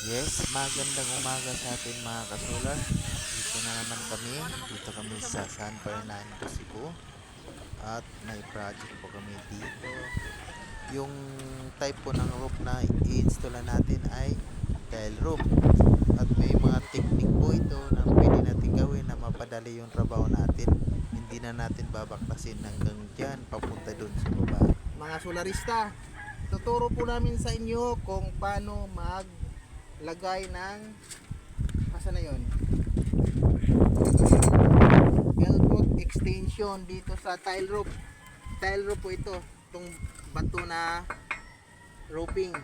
Yes, magandang umaga sa atin mga kasulat. Dito na naman kami. Dito kami sa San Fernando, Cebu. At may project po kami dito. Yung type po ng roof na i-install natin ay tile roof. At may mga technique po ito na pwede natin gawin na mapadali yung trabaho natin. Hindi na natin babaklasin hanggang dyan papunta dun sa baba. Mga solarista, tuturo po namin sa inyo kung paano maglagay ng asa na yon, elbow extension dito sa tile roof. Tile roof po ito, itong bato na roofing.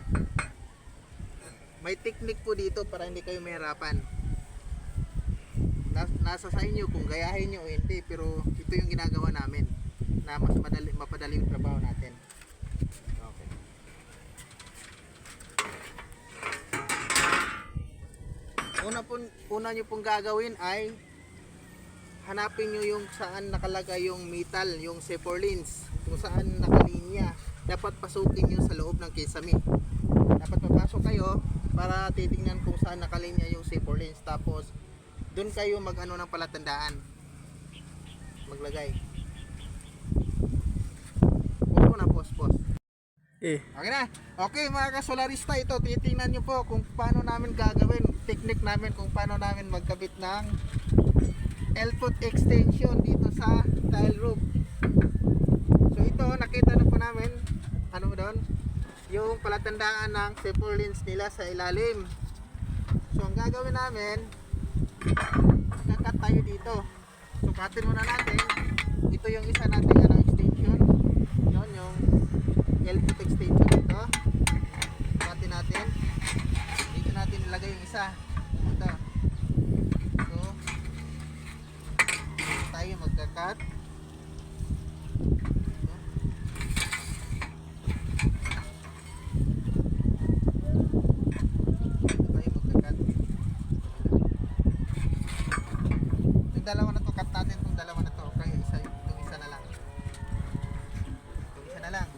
May technique po dito para hindi kayo mahirapan. Nasa sa inyo kung gayahin nyo o hindi, pero ito yung ginagawa namin na mas mapadali yung trabaho natin. Okay. Una nyo pong gagawin ay hanapin nyo yung saan nakalagay yung metal, yung C4 lines, kung saan nakalinya. Dapat pasukin nyo sa loob ng kisame. Dapat papasok kayo para titingnan kung saan nakalinya yung C4 lines. Tapos doon kayo mag-ano ng palatandaan, maglagay. Pos na pos. Okay na. Okay mga kasolarista, ito titingnan nyo po kung paano namin gagawin, technique namin kung paano namin magkabit ng L-foot extension dito sa tile roof. So ito, nakita na po namin ano doon, yung palatandaan ng C4 lines nila sa ilalim. So ang gagawin namin, kakat tayo dito. Sukatin muna natin. Ito yung isa nating extension. Yun yung L-foot extension dito. Sukatin natin. Dito natin ilagay yung isa. Ito. So tayo magkakat. Dalawa na to, cut natin itong dalawa na to. Okay, itong isa na lang. Itong isa na lang.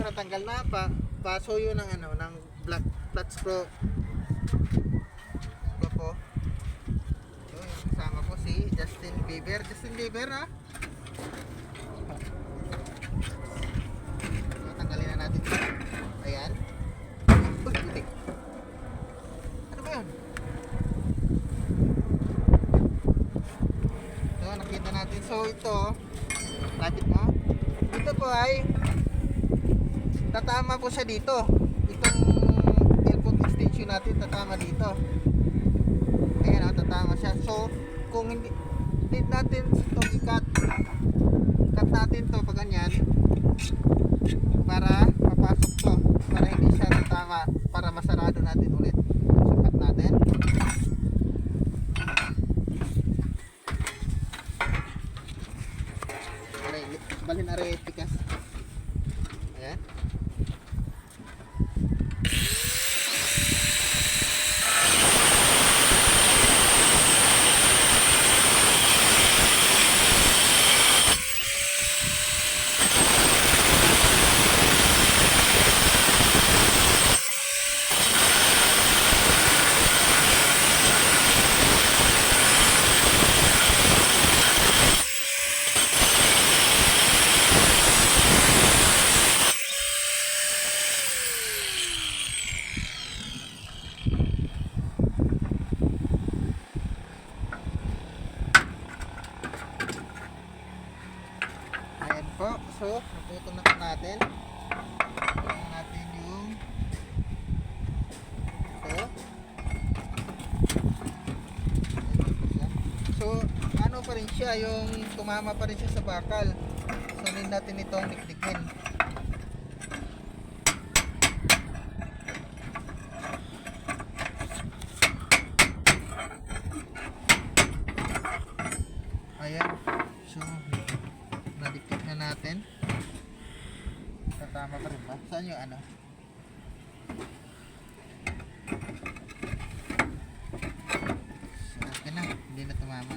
Natanggal na paso yun ng ng black flat screw po. So yung kasama ko si Justin Bieber ha. So, tanggalin na natin ito. Ayan. Uy, putik. Ano ba yun? So nakita natin. So ito, lapit mo. Ito po ay tatama po siya dito. Itong airport extension natin tatama dito. Ayan, tatama siya. So kung hindi need natin itong cut natin to pag ganyan para papasok to, para hindi siya tatama, para masarado natin ulit. So cut natin. Balhin are tikas. Ayan. So, naputol na po natin. Tingnan natin yung ito. So, ano pa rin siya, yung tumama pa rin siya sa bakal. So, need natin itong dikdikin. Ayan. So, nadikit na natin. Tatama pa rin ba? Saan yung ano? So, okay na. Hindi na tumama.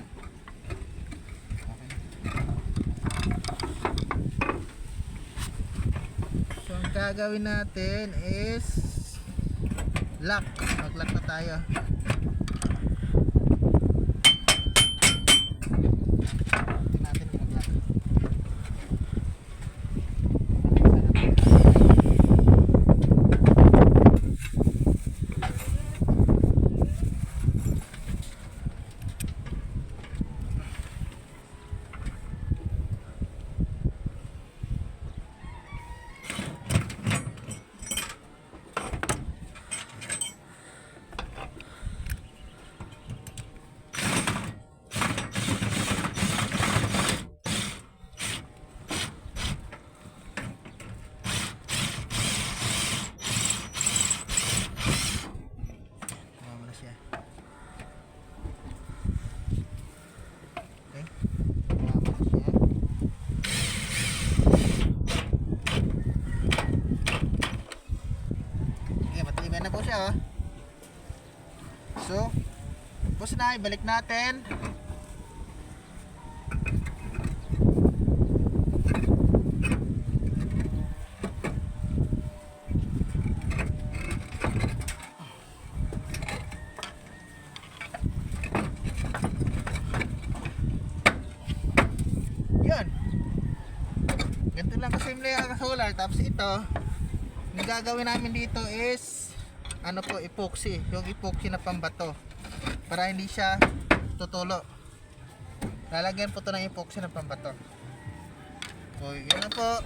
Okay. So, ang gagawin natin is lock. Mag-lock na tayo. Tingnan natin kung mag-lock. Tumama na siya. Okay. Tumama na siya. Okay, matibay na po siya, oh. So, tapos na, ibalik natin. Yun. Ganito lang kasimple ang solar. Tapos ito, yung gagawin namin dito is ano po, epoxy. Yung epoxy na pambato. Para hindi siya tutulo. Lalagyan po ito ng epoxy na pambato. So, yun na po.